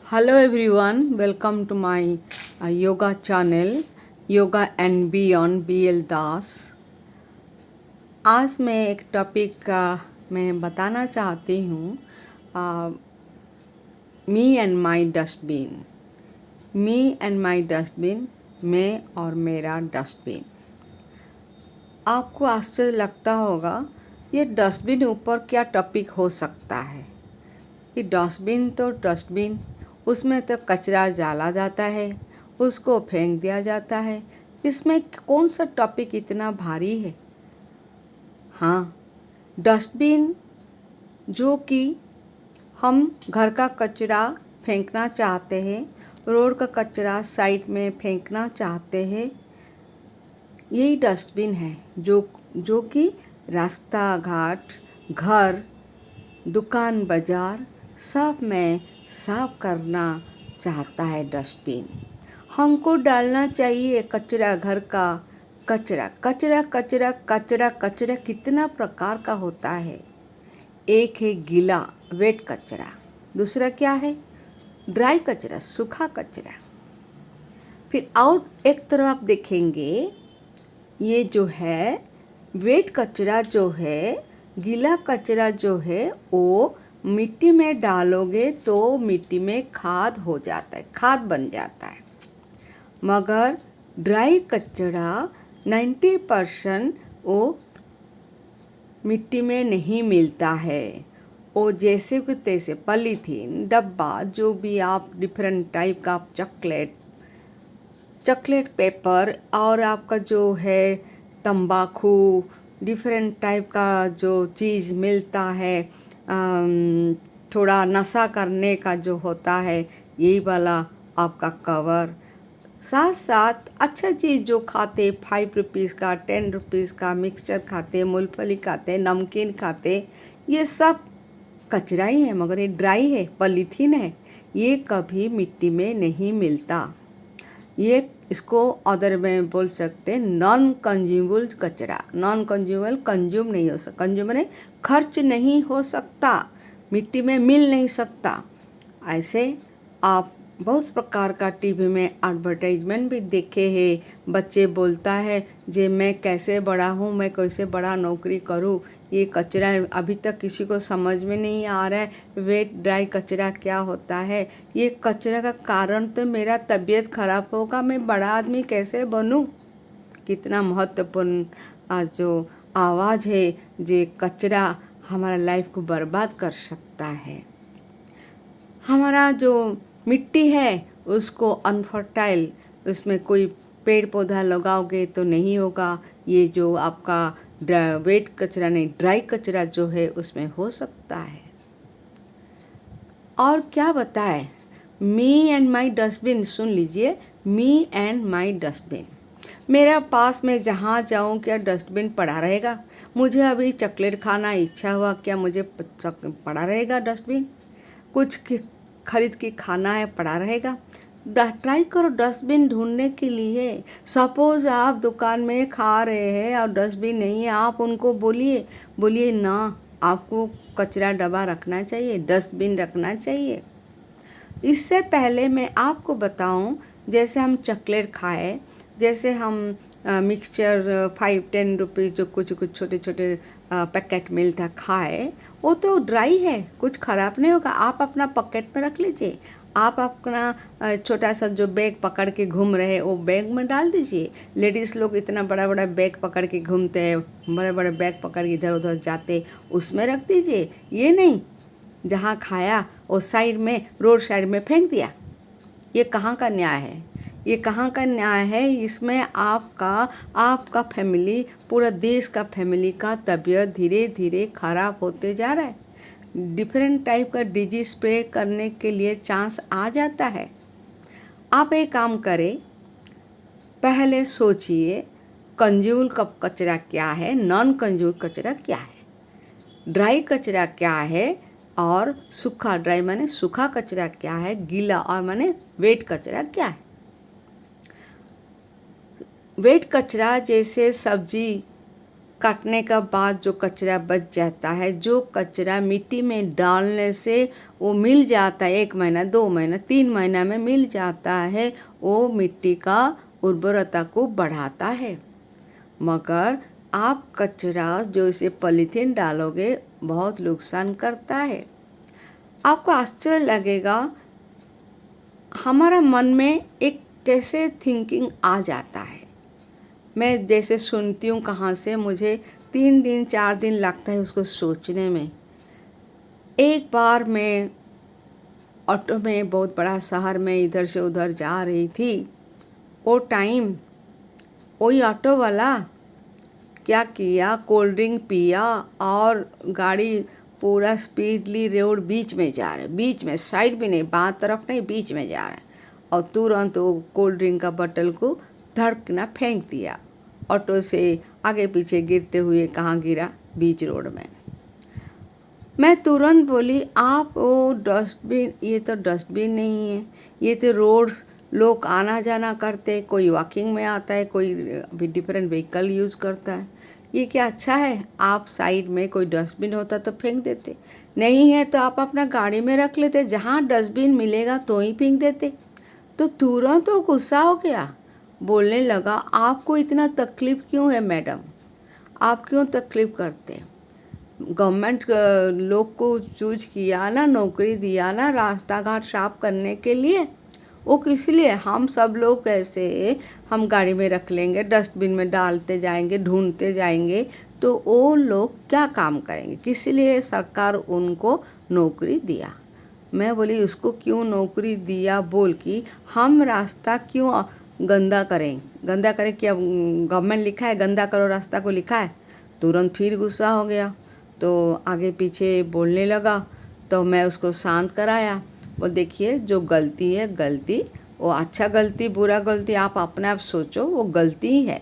Hello everyone, welcome to my yoga channel Yoga and Beyond BL दास। आज मैं एक topic मैं बताना चाहती हूँ, me and my dustbin. Me and my dustbin, मैं और मेरा डस्टबिन। आपको आश्चर्य लगता होगा ये डस्टबिन ऊपर क्या टॉपिक हो सकता है। ये डस्टबिन तो डस्टबिन, उसमें तो कचरा डाला जाता है, उसको फेंक दिया जाता है, इसमें कौन सा टॉपिक इतना भारी है। हाँ, डस्टबिन जो कि हम घर का कचरा फेंकना चाहते हैं, रोड का कचरा साइड में फेंकना चाहते हैं, यही डस्टबिन है जो कि रास्ता घाट, घर, दुकान बाजार सब में साफ करना चाहता है डस्टबिन। हमको डालना चाहिए कचरा, घर का कचरा। कचरा कचरा कचरा कचरा कितना प्रकार का होता है। एक है गीला वेट कचरा, दूसरा क्या है ड्राई कचरा, सूखा कचरा। फिर और एक तरफ आप देखेंगे, ये जो है वेट कचरा जो है, गीला कचरा जो है, वो मिट्टी में डालोगे तो मिट्टी में खाद हो जाता है, खाद बन जाता है। मगर ड्राई कचरा 90% वो मिट्टी में नहीं मिलता है। वो जैसे कि तैसे पॉलीथीन डब्बा, जो भी आप डिफरेंट टाइप का चॉकलेट पेपर और आपका जो है तंबाकू, डिफरेंट टाइप का जो चीज़ मिलता है, थोड़ा नशा करने का जो होता है, यही वाला आपका कवर, साथ साथ अच्छा चीज़ जो खाते 5 रुपीज़ का 10 रुपीज़ का मिक्सचर खाते, मूंगफली खाते, नमकीन खाते, ये सब कचरा ही है, मगर ये ड्राई है, पॉलीथीन है, ये कभी मिट्टी में नहीं मिलता। ये इसको अदर में बोल सकते हैं नॉन कंज्यूमेबल कचरा। नॉन कंज्यूमेबल, कंज्यूम नहीं हो सकता, कंज्यूम में खर्च नहीं हो सकता, मिट्टी में मिल नहीं सकता। ऐसे आप बहुत प्रकार का टीवी में एडवर्टाइजमेंट भी देखे हैं। बच्चे बोलता है जे मैं कैसे बड़ा हूँ, मैं कैसे बड़ा नौकरी करूँ, ये कचरा अभी तक किसी को समझ में नहीं आ रहा है। वेट ड्राई कचरा क्या होता है, ये कचरा का कारण तो मेरा तबीयत खराब होगा, मैं बड़ा आदमी कैसे बनूँ। कितना महत्वपूर्ण जो आवाज़ है, जे कचरा हमारा लाइफ को बर्बाद कर सकता है। हमारा जो मिट्टी है उसको अनफर्टाइल, उसमें कोई पेड़ पौधा लगाओगे तो नहीं होगा। ये जो आपका वेट कचरा नहीं, ड्राई कचरा जो है उसमें हो सकता है। और क्या बताए, मी एंड माई डस्टबिन, सुन लीजिए, मी एंड माई डस्टबिन। मेरा पास में जहाँ जाऊँ क्या डस्टबिन पड़ा रहेगा। मुझे अभी चॉकलेट खाना इच्छा हुआ, क्या मुझे पड़ा रहेगा डस्टबिन। कुछ खरीद के खाना है, पड़ा रहेगा। ट्राई करो डस्टबिन ढूंढने के लिए। सपोज आप दुकान में खा रहे हैं और डस्टबिन नहीं है, आप उनको बोलिए ना, आपको कचरा डब्बा रखना चाहिए, डस्टबिन रखना चाहिए। इससे पहले मैं आपको बताऊं, जैसे हम चॉकलेट खाए, जैसे हम मिक्सचर 5-10 रुपीज़ जो कुछ छोटे छोटे पैकेट मिलता खाए, वो तो ड्राई है, कुछ ख़राब नहीं होगा। आप अपना पॉकेट में रख लीजिए। आप अपना छोटा सा जो बैग पकड़ के घूम रहे वो बैग में डाल दीजिए। लेडीज़ लोग इतना बड़ा बड़ा बैग पकड़ के घूमते हैं, बड़े बड़े बैग पकड़ के इधर उधर जाते, उसमें रख दीजिए। ये नहीं जहाँ खाया वो साइड में, रोड साइड में फेंक दिया। ये कहाँ का न्याय है, ये कहाँ का न्याय है। इसमें आपका फैमिली, पूरा देश का फैमिली का तबीयत धीरे धीरे खराब होते जा रहा है। डिफरेंट टाइप का डिजीज स्प्रेड करने के लिए चांस आ जाता है। आप एक काम करें, पहले सोचिए कंज्यूमल कचरा क्या है, नॉन कंज्यूमल कचरा क्या है, ड्राई कचरा क्या है, और सूखा, ड्राई माने सूखा कचरा क्या है, गीला और माने वेट कचरा क्या है। वेट कचरा जैसे सब्जी काटने का बाद जो कचरा बच जाता है, जो कचरा मिट्टी में डालने से वो मिल जाता है, 1 महीना 2 महीना 3 महीना में मिल जाता है, वो मिट्टी का उर्वरता को बढ़ाता है। मगर आप कचरा जो इसे पॉलीथीन डालोगे बहुत नुकसान करता है। आपको आश्चर्य लगेगा, हमारा मन में एक कैसे थिंकिंग आ जाता है। मैं जैसे सुनती हूँ कहाँ से, मुझे 3 दिन 4 दिन लगता है उसको सोचने में। एक बार मैं ऑटो में बहुत बड़ा शहर में इधर से उधर जा रही थी। वो टाइम वही ऑटो वाला क्या किया, कोल्ड ड्रिंक पिया और गाड़ी पूरा स्पीडली रोड बीच में जा रहा है, बीच में, साइड भी नहीं, बाएं तरफ नहीं, बीच में जा रहा है। और तुरंत वो कोल्ड ड्रिंक का बोतल को धड़कना फेंक दिया। ऑटो से आगे पीछे गिरते हुए कहाँ गिरा, बीच रोड में। मैं तुरंत बोली, आप वो डस्टबिन, ये तो डस्टबिन नहीं है, ये तो रोड, लोग आना जाना करते, कोई वॉकिंग में आता है, कोई भी डिफरेंट व्हीकल यूज़ करता है, ये क्या अच्छा है? आप साइड में कोई डस्टबिन होता तो फेंक देते, नहीं है तो आप अपना गाड़ी में रख लेते, जहाँ डस्टबिन मिलेगा तो ही फेंक देते। तो तुरंत वो गुस्सा हो गया, बोलने लगा, आपको इतना तकलीफ़ क्यों है मैडम, आप क्यों तकलीफ़ करते? गवर्नमेंट लोग को चूज किया ना, नौकरी दिया ना रास्ता घाट साफ करने के लिए, वो किस लिए? हम सब लोग कैसे हम गाड़ी में रख लेंगे, डस्टबिन में डालते जाएंगे, ढूंढते जाएंगे, तो वो लोग क्या काम करेंगे? किस लिए सरकार उनको नौकरी दिया? मैं बोली, उसको क्यों नौकरी दिया बोल कि हम रास्ता क्यों गंदा करें? गंदा करें क्या? गवर्नमेंट लिखा है गंदा करो रास्ता को, लिखा है? तुरंत फिर गुस्सा हो गया, तो आगे पीछे बोलने लगा। तो मैं उसको शांत कराया। वो देखिए, जो गलती है गलती, वो अच्छा गलती बुरा गलती आप अपने आप सोचो, वो गलती ही है,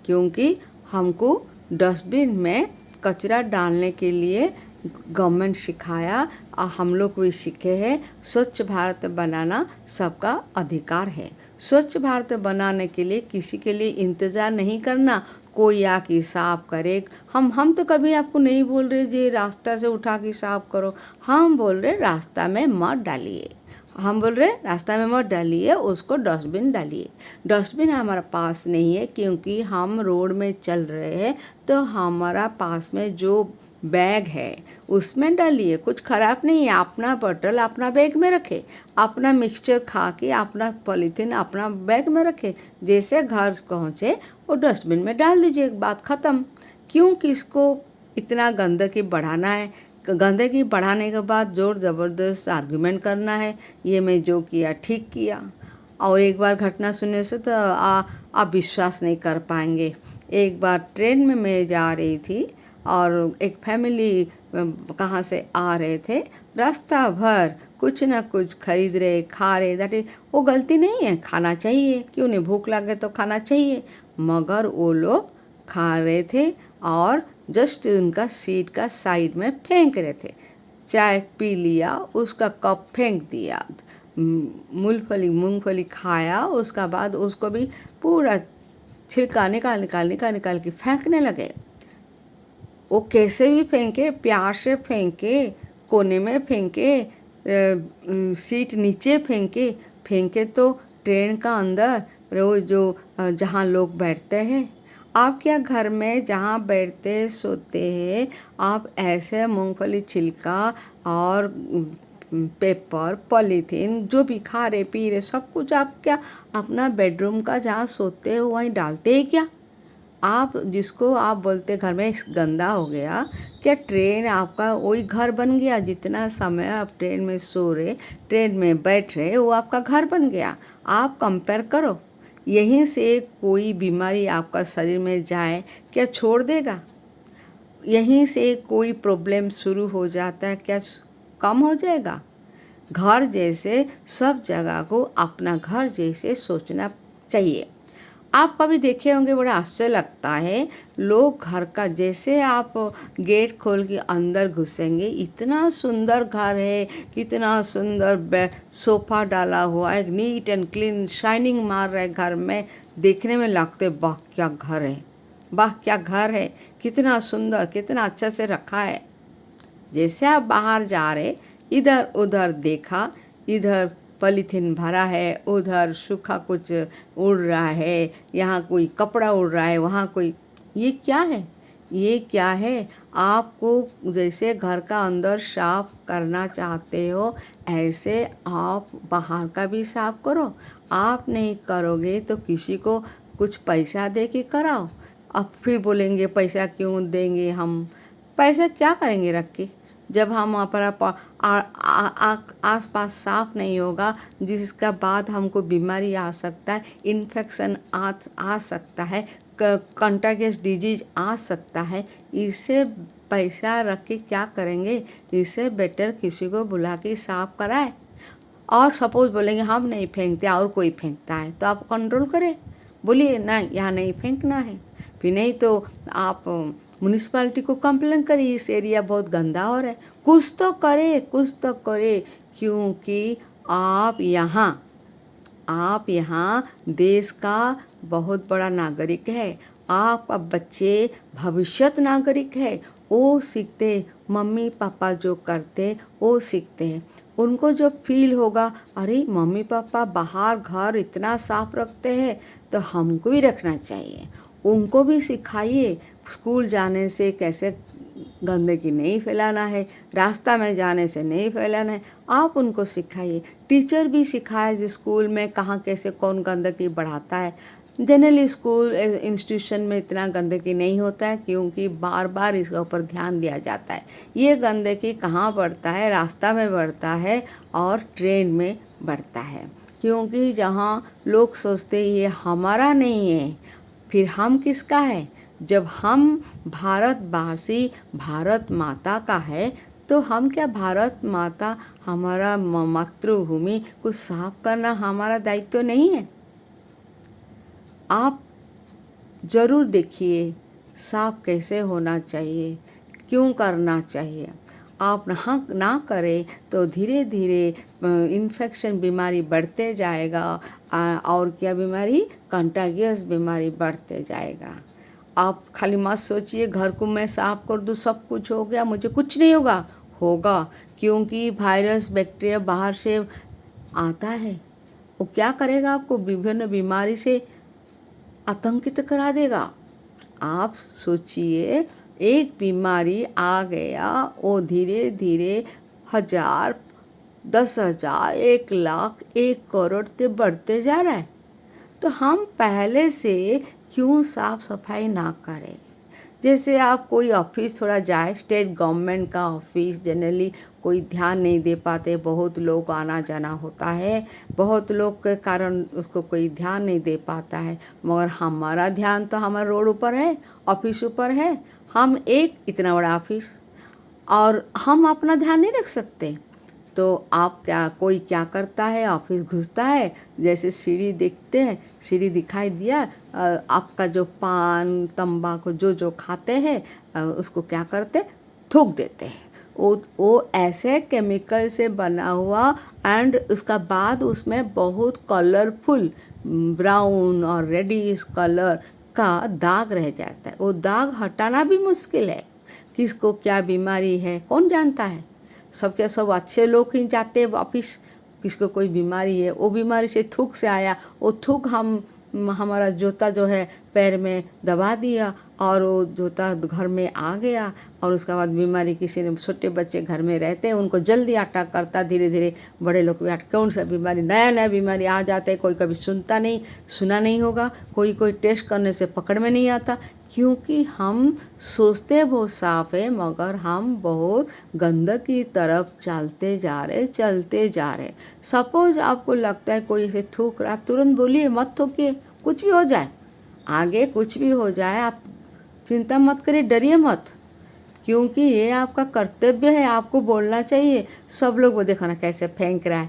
क्योंकि हमको डस्टबिन में कचरा डालने के लिए गवर्नमेंट सिखाया और हम लोग भी सीखे हैं। स्वच्छ भारत बनाना सबका अधिकार है। स्वच्छ भारत बनाने के लिए किसी के लिए इंतज़ार नहीं करना, कोई आके साफ करे। हम तो कभी आपको नहीं बोल रहे जी रास्ता से उठा के साफ करो, हम बोल रहे रास्ता में मत डालिए, हम बोल रहे रास्ता में मत डालिए, उसको डस्टबिन डालिए। डस्टबिन हमारे पास नहीं है क्योंकि हम रोड में चल रहे हैं, तो हमारा पास में जो बैग है उसमें डालिए, कुछ ख़राब नहीं है। अपना बोतल अपना बैग में रखे, अपना मिक्सचर खा के अपना पॉलीथीन अपना बैग में रखे, जैसे घर पहुँचे वो डस्टबिन में डाल दीजिए, बात ख़त्म। क्यों किसको इतना गंदगी बढ़ाना है? गंदगी बढ़ाने के बाद जोर ज़बरदस्त आर्गुमेंट करना है, ये मैं जो किया ठीक किया। और एक बार घटना सुनने से तो आप विश्वास नहीं कर पाएंगे। एक बार ट्रेन में मैं जा रही थी और एक फैमिली कहाँ से आ रहे थे, रास्ता भर कुछ ना कुछ खरीद रहे, खा रहे, दैट इज वो गलती नहीं है, खाना चाहिए, क्यों नहीं, भूख लगे तो खाना चाहिए। मगर वो लोग खा रहे थे और जस्ट उनका सीट का साइड में फेंक रहे थे। चाय पी लिया, उसका कप फेंक दिया, मूंगफली खाया, उसका बाद उसको भी पूरा छिलका निकाल के फेंकने लगे। वो कैसे भी फेंके, प्यार से फेंके, कोने में फेंके, सीट नीचे फेंके तो ट्रेन का अंदर वो जो जहाँ लोग बैठते हैं, आप क्या घर में जहाँ बैठते सोते हैं, आप ऐसे मूंगफली छिलका और पेपर पॉलीथीन जो भी खा रहे पी रहे सब कुछ आप क्या अपना बेडरूम का जहाँ सोते हो वहीं डालते हैं क्या? आप जिसको आप बोलते घर में गंदा हो गया, क्या ट्रेन आपका वही घर बन गया? जितना समय आप ट्रेन में सो रहे, ट्रेन में बैठ रहे, वो आपका घर बन गया। आप कंपेयर करो, यहीं से कोई बीमारी आपका शरीर में जाए क्या छोड़ देगा? यहीं से कोई प्रॉब्लम शुरू हो जाता है क्या कम हो जाएगा? घर जैसे सब जगह को अपना घर जैसे सोचना चाहिए। आप कभी देखे होंगे, बड़ा आश्चर्य लगता है, लोग घर का जैसे आप गेट खोल के अंदर घुसेंगे, इतना सुंदर घर है, कितना सुंदर सोफ़ा डाला हुआ है, नीट एंड क्लीन शाइनिंग मार रहा है घर में, देखने में लगते वाह क्या घर है, वाह क्या घर है, कितना सुंदर, कितना अच्छा से रखा है। जैसे आप बाहर जा रहे, इधर उधर देखा, इधर पॉलीथीन भरा है, उधर सूखा कुछ उड़ रहा है, यहाँ कोई कपड़ा उड़ रहा है, वहाँ कोई, ये क्या है, ये क्या है। आपको जैसे घर का अंदर साफ करना चाहते हो, ऐसे आप बाहर का भी साफ करो। आप नहीं करोगे तो किसी को कुछ पैसा दे के कराओ। अब फिर बोलेंगे पैसा क्यों देंगे हम, पैसा क्या करेंगे रख के, जब हम अपना आस पास साफ नहीं होगा, जिसका बाद हमको बीमारी आ सकता है, इन्फेक्शन आ सकता है, कंटागियस डिजीज आ सकता है। इससे पैसा रख के क्या करेंगे, इससे बेटर किसी को बुला के साफ कराए। और सपोज बोलेंगे हम नहीं फेंकते और कोई फेंकता है, तो आप कंट्रोल करें, बोलिए नहीं यहाँ नहीं फेंकना है। फिर नहीं तो आप म्यूनिसिपैलिटी को कंप्लेन करिए, इस एरिया बहुत गंदा हो रहा है। कुछ तो करे, कुछ तो करे, क्योंकि आप यहाँ देश का बहुत बड़ा नागरिक है। आपका बच्चे भविष्यत नागरिक है, वो सीखते, मम्मी पापा जो करते वो सीखते हैं। उनको जो फील होगा, अरे मम्मी पापा बाहर घर इतना साफ रखते हैं तो हमको भी रखना चाहिए। उनको भी सिखाइए स्कूल जाने से कैसे गंदगी नहीं फैलाना है, रास्ता में जाने से नहीं फैलाना है, आप उनको सिखाइए। टीचर भी सिखाए जो स्कूल में कहाँ कैसे कौन गंदगी बढ़ाता है। जनरली स्कूल इंस्टीट्यूशन में इतना गंदगी नहीं होता है, क्योंकि बार बार इसके ऊपर ध्यान दिया जाता है। ये गंदगी कहाँ बढ़ता है, रास्ता में बढ़ता है और ट्रेन में बढ़ता है। क्योंकि जहाँ लोग सोचते ये हमारा नहीं है, फिर हम किसका है। जब हम भारतवासी भारत माता का है, तो हम क्या, भारत माता हमारा मातृभूमि को साफ करना हमारा दायित्व नहीं है। आप ज़रूर देखिए साफ कैसे होना चाहिए, क्यों करना चाहिए। आप ना करें तो धीरे धीरे इन्फेक्शन बीमारी बढ़ते जाएगा, और क्या बीमारी, कंटागियस बीमारी बढ़ते जाएगा। आप खाली मत सोचिए घर को मैं साफ कर दूँ सब कुछ हो गया, मुझे कुछ नहीं होगा, क्योंकि वायरस बैक्टीरिया बाहर से आता है। वो क्या करेगा, आपको विभिन्न बीमारी से आतंकित करा देगा। आप सोचिए एक बीमारी आ गया, वो धीरे धीरे 1000, 10,000, 1,00,000, 1 करोड़ से बढ़ते जा रहा है। तो हम पहले से क्यों साफ सफाई ना करें। जैसे आप कोई ऑफिस थोड़ा जाए, स्टेट गवर्नमेंट का ऑफिस जनरली कोई ध्यान नहीं दे पाते, बहुत लोग आना जाना होता है, बहुत लोग के कारण उसको कोई ध्यान नहीं दे पाता है। मगर हमारा ध्यान तो हमारे रोड ऊपर है, ऑफिस ऊपर है। हम एक इतना बड़ा ऑफिस, और हम अपना ध्यान नहीं रख सकते। तो आप कोई क्या करता है, ऑफिस घुसता है, जैसे सीढ़ी देखते हैं, सीढ़ी दिखाई दिया, आपका जो पान तंबाकू जो खाते हैं उसको क्या करते, थूक देते हैं। वो ऐसे केमिकल से बना हुआ, एंड उसका बाद उसमें बहुत कलरफुल ब्राउन और रेडिश कलर का दाग रह जाता है। वो दाग हटाना भी मुश्किल है। किसको क्या बीमारी है कौन जानता है। सबके सब अच्छे लोग ही जाते हैं ऑफिस, किसको कोई बीमारी है, वो बीमारी से थूक से आया, वो थूक हमारा जूता जो है पैर में दबा दिया, और वो जूता घर में आ गया, और उसके बाद बीमारी किसी ने, छोटे बच्चे घर में रहते हैं उनको जल्दी अटैक करता, धीरे धीरे बड़े लोग भी कौन सा बीमारी, नया बीमारी आ जाता है। कोई कभी सुना नहीं होगा, कोई टेस्ट करने से पकड़ में नहीं आता, क्योंकि हम सोचते बहुत साफ है, मगर हम बहुत गंदगी की तरफ चलते जा रहे। सपोज आपको लगता है कोई इसे थूक रहा, आप तुरंत बोलिए मत थूकिए, कुछ भी हो जाए, आगे कुछ भी हो जाए, आप चिंता मत करिए, डरिए मत, क्योंकि ये आपका कर्तव्य है, आपको बोलना चाहिए। सब लोग वो देखो ना कैसे फेंक रहा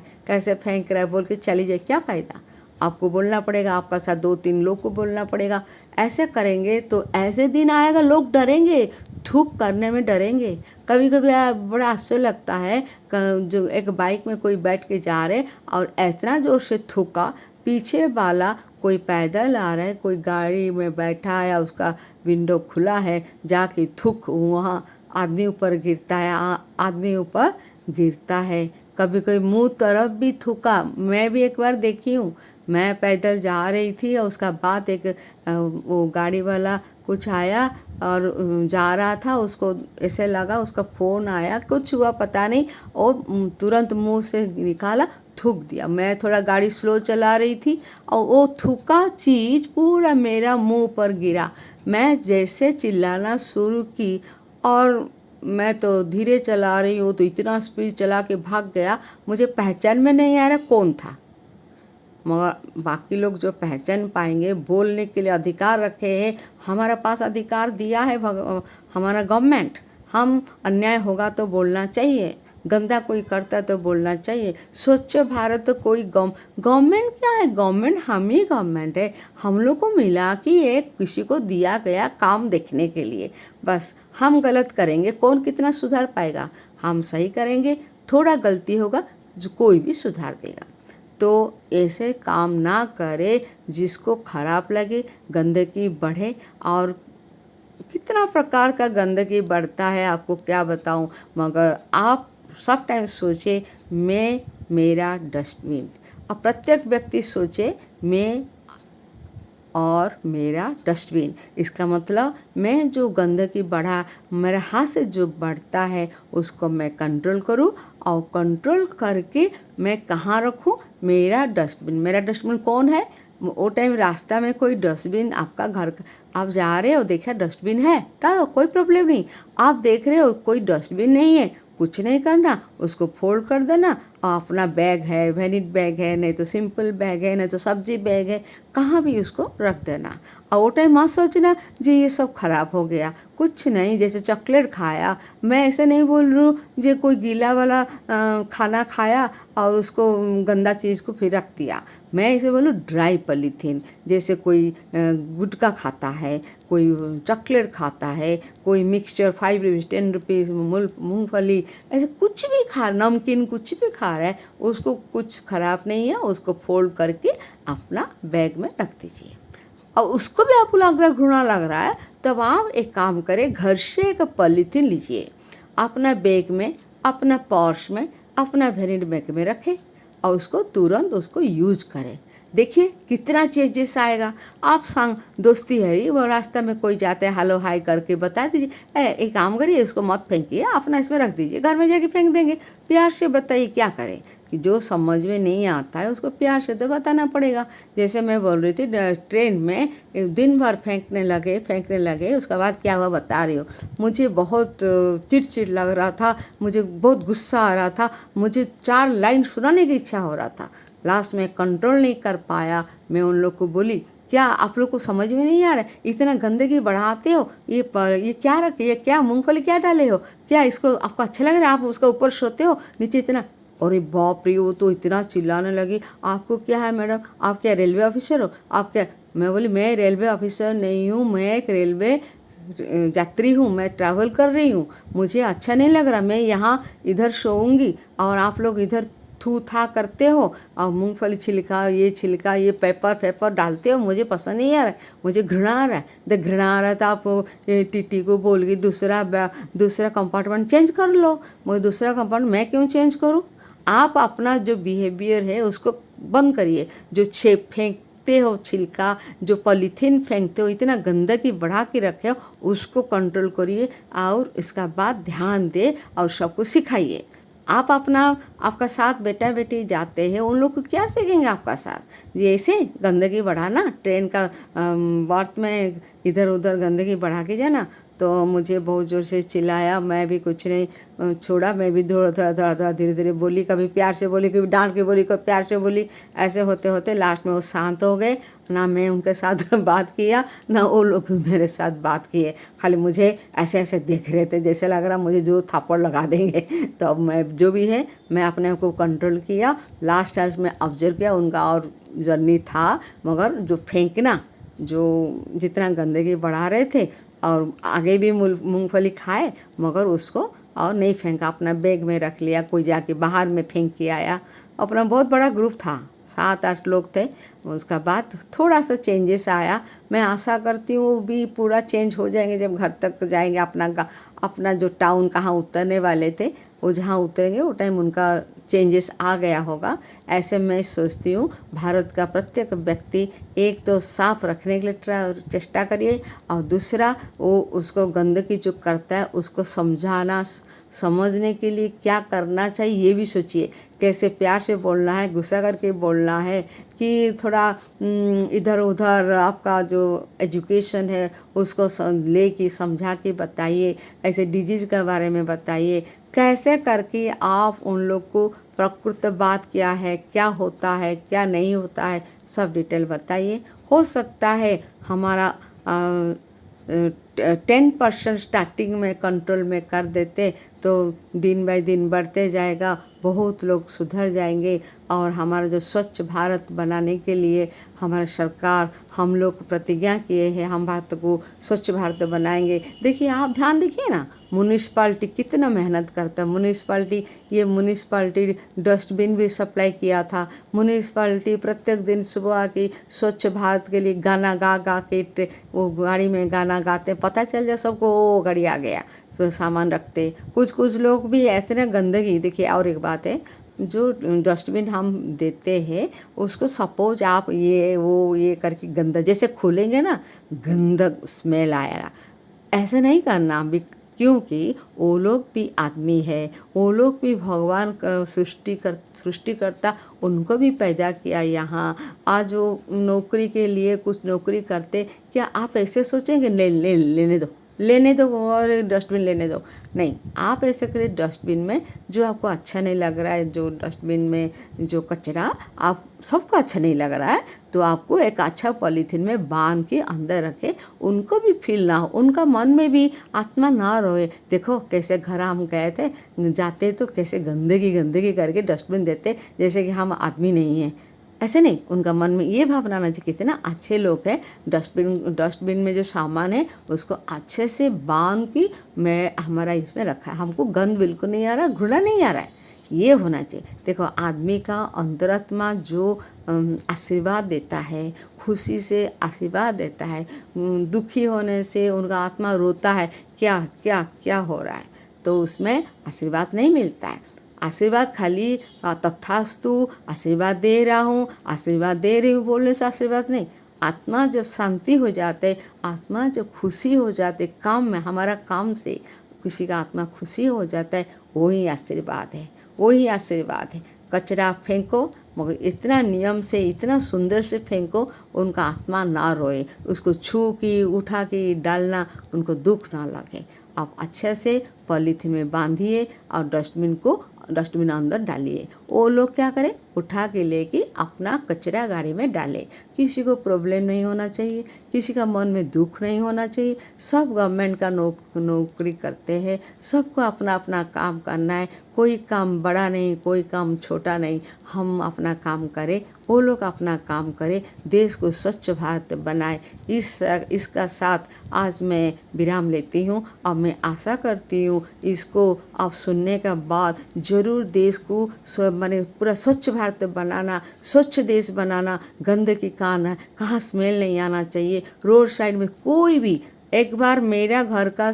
है बोल के चली जाए, क्या फ़ायदा। आपको बोलना पड़ेगा, आपका साथ 2-3 लोग को बोलना पड़ेगा। ऐसे करेंगे तो ऐसे दिन आएगा लोग डरेंगे, थूक करने में डरेंगे। कभी कभी बड़ा आश्चर्य लगता है, जो एक बाइक में कोई बैठ के जा रहे और इतना जोर से थूका, पीछे वाला कोई पैदल आ रहा है, कोई गाड़ी में बैठा है, उसका विंडो खुला है, जाके थूक वहाँ आदमी ऊपर गिरता है, आदमी ऊपर गिरता है। कभी कोई मुंह तरफ भी थूका, मैं भी एक बार देखी हूँ। मैं पैदल जा रही थी और उसका बाद एक वो गाड़ी वाला कुछ आया और जा रहा था, उसको ऐसे लगा, उसका फ़ोन आया, कुछ हुआ पता नहीं, और तुरंत मुंह से निकाला, थूक दिया। मैं थोड़ा गाड़ी स्लो चला रही थी और वो थूका चीज़ पूरा मेरा मुंह पर गिरा। मैं जैसे चिल्लाना शुरू की, और मैं तो धीरे चला रही हूँ, तो इतना स्पीड चला के भाग गया, मुझे पहचान में नहीं आ रहा कौन था। मगर बाकी लोग जो पहचान पाएंगे, बोलने के लिए अधिकार रखे हैं, हमारे पास अधिकार दिया है हमारा गवर्नमेंट। हम अन्याय होगा तो बोलना चाहिए, गंदा कोई करता तो बोलना चाहिए। स्वच्छ भारत तो कोई गवर्नमेंट क्या है, गवर्नमेंट हम ही गवर्नमेंट है। हम लोग को मिला कि एक किसी को दिया गया काम देखने के लिए। बस हम गलत करेंगे, कौन कितना सुधार पाएगा? हम सही करेंगे, थोड़ा गलती होगा, जो कोई भी सुधार देगा। तो ऐसे काम ना करे जिसको खराब लगे, गंदगी बढ़े। और कितना प्रकार का गंदगी बढ़ता है, आपको क्या बताऊं। मगर आप सब टाइम सोचे मैं मेरा डस्टबिन, और प्रत्येक व्यक्ति सोचे मैं और मेरा डस्टबिन। इसका मतलब मैं जो गंदगी बढ़ा, मेरे हाथ से जो बढ़ता है, उसको मैं कंट्रोल करूं, और कंट्रोल करके मैं कहाँ रखूं? मेरा डस्टबिन। मेरा डस्टबिन कौन है? वो टाइम रास्ता में कोई डस्टबिन आपका घर, आप जा रहे हो, देखा डस्टबिन है, तो कोई प्रॉब्लम नहीं। आप देख रहे हो कोई डस्टबिन नहीं है, कुछ नहीं करना, उसको फोल्ड कर देना, और अपना बैग है, वैनिटी बैग है, नहीं तो सिंपल बैग है, नहीं तो सब्जी बैग है, कहाँ भी उसको रख देना। और वो टाइम मत सोचना जी ये सब खराब हो गया, कुछ नहीं। जैसे चॉकलेट खाया, मैं ऐसे नहीं बोल रही हूँ जो कोई गीला वाला खाना खाया और उसको गंदा चीज़ को फिर रख दिया। मैं ऐसे बोलूँ ड्राई पॉलीथीन, जैसे कोई गुटखा खाता है, कोई चॉकलेट खाता है, कोई मिक्सचर 5 रुपीज़ 10 रुपीज़ मूँगफली, ऐसे कुछ भी खा, नमकीन कुछ भी खा रहा है, उसको कुछ खराब नहीं है, उसको फोल्ड करके अपना बैग में रख दीजिए। और उसको भी आपको लग रहा है, घृणा लग रहा है, तब आप एक काम करें, घर से एक पॉलीथीन लीजिए, अपना बैग में, अपना पर्स में, अपना वैनिटी बैग में रखें, और उसको तुरंत उसको यूज करें। देखिए कितना चेंजेस आएगा। आप संग दोस्ती है, वो रास्ता में कोई जाते हैं, हेलो हाय करके बता दीजिए, एक काम करिए, इसको मत फेंकिए, अपना इसमें रख दीजिए, घर में जाके फेंक देंगे। प्यार से बताइए क्या करें, कि जो समझ में नहीं आता है उसको प्यार से तो बताना पड़ेगा। जैसे मैं बोल रही थी, ट्रेन में दिन भर फेंकने लगे, उसके बाद क्या हुआ बता रही हो। मुझे बहुत चिड़चिड़ लग रहा था, मुझे बहुत गुस्सा आ रहा था, मुझे 4 लाइन सुनाने की इच्छा हो रहा था। लास्ट में कंट्रोल नहीं कर पाया, मैं उन लोग को बोली क्या आप लोग को समझ में नहीं आ रहा है, इतना गंदगी बढ़ाते हो, ये क्या रखे, ये क्या मूंगफली क्या डाले हो, क्या इसको आपको अच्छा लग रहा है, आप उसका ऊपर सोते हो नीचे इतना। अरे बाप रे, वो तो इतना चिल्लाने लगी, आपको क्या है मैडम, आप क्या रेलवे ऑफिसर हो, आप क्या? मैं बोली मैं रेलवे ऑफिसर नहीं हूँ, मैं एक रेलवे यात्री हूँ, मैं ट्रैवल कर रही हूँ, मुझे अच्छा नहीं लग रहा, मैं यहाँ इधर सोऊंगी और आप लोग इधर थू था करते हो, और मूंगफली छिलका, ये पेपर डालते हो, मुझे पसंद नहीं आ रहा है, मुझे घृणा आ रहा है। जब घृणा आ रहा है तो आप टीटी को बोल के दूसरा कंपार्टमेंट चेंज कर लो। मुझे दूसरा कंपार्टमेंट मैं क्यों चेंज करूँ? आप अपना जो बिहेवियर है उसको बंद करिए। जो फेंकते हो छिलका, जो पॉलीथीन फेंकते हो, इतना गंदगी बढ़ा के रखे हो, उसको कंट्रोल करिए, और इसका बाद ध्यान दे और सबको सिखाइए। आप आपका साथ बेटा बेटी जाते हैं, उन लोग को क्या सीखेंगे आपका साथ? जैसे गंदगी बढ़ाना, ट्रेन का बर्थ में इधर उधर गंदगी बढ़ा के जाना। तो मुझे बहुत ज़ोर से चिल्लाया, मैं भी कुछ नहीं छोड़ा, मैं भी थोड़ा धीरे धीरे बोली, कभी प्यार से बोली, कभी डांट के बोली, कभी प्यार से बोली। ऐसे होते होते लास्ट में वो शांत हो गए। ना मैं उनके साथ बात किया, ना वो लोग भी मेरे साथ बात किए, खाली मुझे ऐसे ऐसे देख रहे थे, जैसे लग रहा मुझे जो थप्पड़ लगा देंगे। तो अब मैं जो भी है, मैं अपने आप को कंट्रोल किया। लास्ट टाइम में ऑब्जर्व किया उनका और जर्नी था, मगर जो फेंकना, जो जितना गंदगी बढ़ा रहे थे, और आगे भी मूंगफली खाए, मगर उसको और नहीं फेंका, अपना बैग में रख लिया, कोई जाके बाहर में फेंक के आया। अपना बहुत बड़ा ग्रुप था, 7-8 लोग थे। उसका बाद थोड़ा सा चेंजेस आया। मैं आशा करती हूँ वो भी पूरा चेंज हो जाएंगे जब घर तक जाएंगे। अपना जो टाउन कहाँ उतरने वाले थे वो जहाँ उतरेंगे वो टाइम उनका चेंजेस आ गया होगा। ऐसे मैं सोचती हूँ भारत का प्रत्येक व्यक्ति एक तो साफ रखने के लिए चेष्टा करिए, और दूसरा वो उसको गंदगी जो करता है उसको समझने के लिए क्या करना चाहिए ये भी सोचिए। कैसे प्यार से बोलना है, गुस्सा करके बोलना है कि थोड़ा इधर उधर आपका जो एजुकेशन है उसको लेके समझा के बताइए। ऐसे डिजीज़ के बारे में बताइए, कैसे करके आप उन लोग को प्रकृत बात क्या है, क्या होता है, क्या नहीं होता है, सब डिटेल बताइए। हो सकता है हमारा 10% स्टार्टिंग में कंट्रोल में कर देते तो दिन बाय दिन बढ़ते जाएगा, बहुत लोग सुधर जाएंगे। और हमारा जो स्वच्छ भारत बनाने के लिए हमारा सरकार हम लोग प्रतिज्ञा किए हैं, हम भारत को स्वच्छ भारत बनाएंगे। देखिए आप ध्यान देखिए ना, म्यूनिसपाल्टी कितना मेहनत करता है। म्यूनिसपाल्टी डस्टबिन भी सप्लाई किया था। म्यूनिसपाल्टी प्रत्येक दिन सुबह आके स्वच्छ भारत के लिए गाना गा गा के वो गाड़ी में गाना गाते, पता चल जाए सबको वो गाड़ी आ गया, तो सामान रखते। कुछ लोग भी ऐसे ना गंदगी, देखिए और एक बात है, जो डस्टबिन हम देते हैं उसको सपोज आप ये करके गंदा जैसे खोलेंगे ना, गंदा स्मेल आएगा। ऐसे नहीं करना क्योंकि वो लोग भी आदमी है, वो लोग भी भगवान का सृष्टिकर्ता उनको भी पैदा किया यहाँ। आज वो नौकरी के लिए कुछ नौकरी करते, क्या आप ऐसे सोचेंगे नहीं लेने दो और डस्टबिन लेने दो? नहीं, आप ऐसे करिए, डस्टबिन में जो आपको अच्छा नहीं लग रहा है, जो डस्टबिन में जो कचरा आप सबको अच्छा नहीं लग रहा है, तो आपको एक अच्छा पॉलीथीन में बांध के अंदर रखे, उनको भी फील ना हो, उनका मन में भी आत्मा ना रोए। देखो कैसे घर हम गए थे, जाते तो कैसे गंदगी करके डस्टबिन देते जैसे कि हम आदमी नहीं हैं। ऐसे नहीं, उनका मन में ये भावना आना चाहिए कितना अच्छे लोग हैं। डस्टबिन में जो सामान है उसको अच्छे से बांध के मैं हमारा इसमें रखा है, हमको गंद बिल्कुल नहीं आ रहा, घृणा नहीं आ रहा है, ये होना चाहिए। देखो आदमी का अंतरात्मा जो आशीर्वाद देता है, खुशी से आशीर्वाद देता है, दुखी होने से उनका आत्मा रोता है, क्या क्या क्या हो रहा है, तो उसमें आशीर्वाद नहीं मिलता है। आशीर्वाद खाली तथास्तु आशीर्वाद दे रहा हूँ, आशीर्वाद दे रही हूँ बोलने से आशीर्वाद नहीं। आत्मा जब शांति हो जाते, आत्मा जब खुशी हो जाते काम में, हमारा काम से किसी का आत्मा खुशी हो जाता है, वही आशीर्वाद है, वही आशीर्वाद है। कचरा फेंको मगर इतना नियम से, इतना सुंदर से फेंको उनका आत्मा ना रोए, उसको छू के उठा के डालना उनको दुख ना लगे। आप अच्छे से पॉलीथीन में बांधिए और डस्टबिन अंदर डालिए। वो लोग क्या करें, उठा के लेके अपना कचरा गाड़ी में डाले। किसी को प्रॉब्लम नहीं होना चाहिए, किसी का मन में दुख नहीं होना चाहिए। सब गवर्नमेंट का नौकरी करते हैं, सबको अपना अपना काम करना है, कोई काम बड़ा नहीं, कोई काम छोटा नहीं। हम अपना काम करें, वो लोग अपना काम करें, देश को स्वच्छ भारत बनाए। इसका साथ आज मैं विराम लेती हूँ और मैं आशा करती हूँ इसको आप सुनने के बाद जरूर देश को माने पूरा स्वच्छ भारत बनाना, स्वच्छ देश बनाना। गंदगी कहाँ स्मेल नहीं आना चाहिए। रोड साइड में कोई भी, एक बार मेरा घर का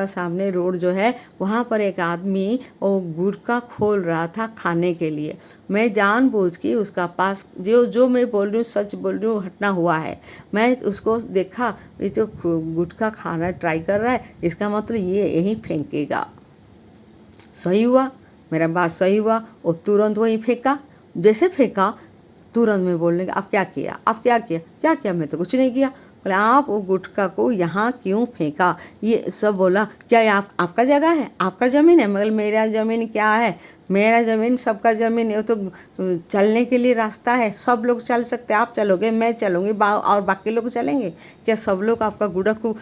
सामने रोड जो है वहाँ पर एक आदमी वो गुटखा खोल रहा था खाने के लिए। मैं जानबूझ के उसका पास जो मैं बोल रही हूँ सच बोल रही हूँ, घटना हुआ है। मैं उसको देखा, ये जो गुटखा खाना ट्राई कर रहा है, इसका मतलब ये यहीं फेंकेगा। सही हुआ, मेरा बात सही हुआ। वो तुरंत वहीं फेंका, जैसे फेंका तुरंत में बोलने का, आप क्या किया? मैं तो कुछ नहीं किया। बोले आप वो गुटखा को यहाँ क्यों फेंका? ये सब बोला, क्या ये आपका जगह है, आपका ज़मीन है? मगर मेरा ज़मीन क्या है, मेरा ज़मीन सबका ज़मीन है। वो तो चलने के लिए रास्ता है, सब लोग चल सकते हैं। आप चलोगे, मैं चलूँगी, और बाकी लोग चलेंगे क्या? सब लोग आपका गुटखा को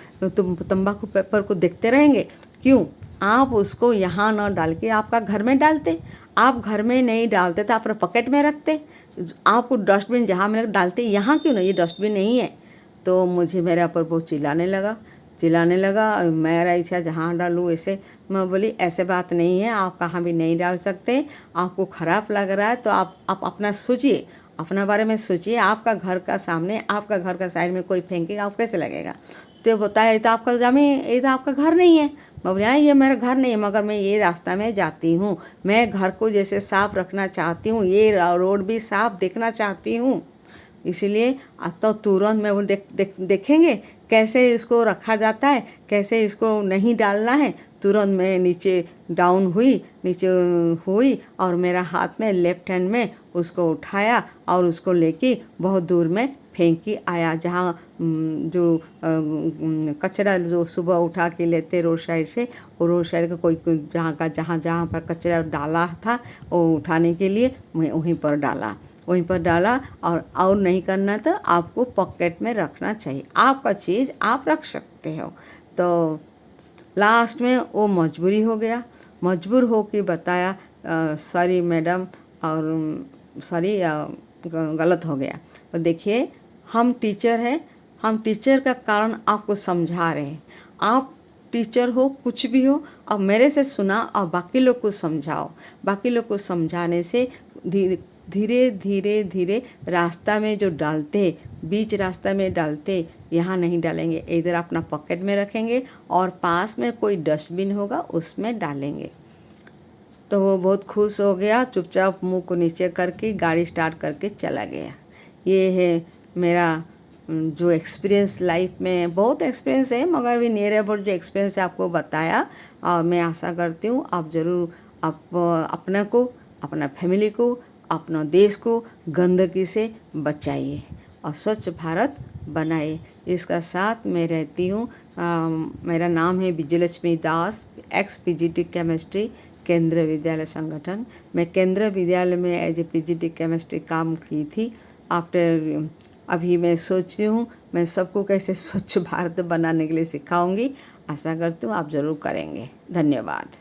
तंबाकू पेपर को देखते रहेंगे? क्यों आप उसको यहाँ न डाल के आपका घर में डालते? आप घर में नहीं डालते तो अपने पॉकेट में रखते। आपको डस्टबिन जहाँ में डालते, यहाँ क्यों नहीं? ये डस्टबिन नहीं है। तो मुझे मेरे ऊपर बहुत चिल्लाने लगा। चिल्लाने लगा। मेरा इच्छा जहाँ डालूँ ऐसे। मैं बोली ऐसे बात नहीं है, आप कहाँ भी नहीं डाल सकते। आपको ख़राब लग रहा है तो आप अपना सोचिए, अपना बारे में सोचिए। आपका घर का सामने, आपका घर का साइड में कोई फेंकेगा, आप कैसे लगेगा। तो बताया ये तो आपका ज़मीन, ये तो आपका घर नहीं है। मैं बोली हाँ ये मेरा घर नहीं है, मगर मैं ये रास्ता में जाती हूँ, मैं घर को जैसे साफ रखना चाहती हूँ, ये रोड भी साफ देखना चाहती हूँ। इसलिए तो तुरंत मैं बोल देखेंगे कैसे इसको रखा जाता है, कैसे इसको नहीं डालना है। तुरंत मैं नीचे डाउन हुई, नीचे हुई और मेरा हाथ में लेफ्ट हैंड में उसको उठाया और उसको लेके बहुत दूर में फेंक के आया। जहाँ जो कचरा जो सुबह उठा के लेते रोड साइड से, वो रोड साइड का कोई जहाँ पर कचरा डाला था वो उठाने के लिए मैं वहीं पर डाला। और नहीं करना तो आपको पॉकेट में रखना चाहिए। आपका चीज़ आप रख सकते हो। तो लास्ट में वो मजबूर हो के बताया सॉरी मैडम, और सॉरी गलत हो गया। तो देखिए हम टीचर हैं, हम टीचर का कारण आपको समझा रहे हैं। आप टीचर हो, कुछ भी हो, और मेरे से सुना और बाकी लोग को समझाओ। बाकी लोग को समझाने से धीरे रास्ता में जो डालते, बीच रास्ता में डालते, यहाँ नहीं डालेंगे, इधर अपना पॉकेट में रखेंगे और पास में कोई डस्टबिन होगा उसमें डालेंगे। तो वो बहुत खुश हो गया, चुपचाप मुंह को नीचे करके गाड़ी स्टार्ट करके चला गया। ये है मेरा जो एक्सपीरियंस, लाइफ में बहुत एक्सपीरियंस है, मगर भी नियर अबाउट जो एक्सपीरियंस है आपको बताया। और मैं आशा करती हूँ आप ज़रूर अपने को, अपना फैमिली को, अपना देश को गंदगी से बचाइए और स्वच्छ भारत बनाइए। इसका साथ मैं रहती हूँ। मेरा नाम है विजयलक्ष्मी दास, एक्स PGT केमिस्ट्री केंद्रीय विद्यालय संगठन। मैं केंद्रीय विद्यालय में एज ए PGT केमिस्ट्री काम की थी। आफ्टर अभी मैं सोचती हूँ मैं सबको कैसे स्वच्छ भारत बनाने के लिए सिखाऊंगी। आशा करती हूँ आप ज़रूर करेंगे। धन्यवाद।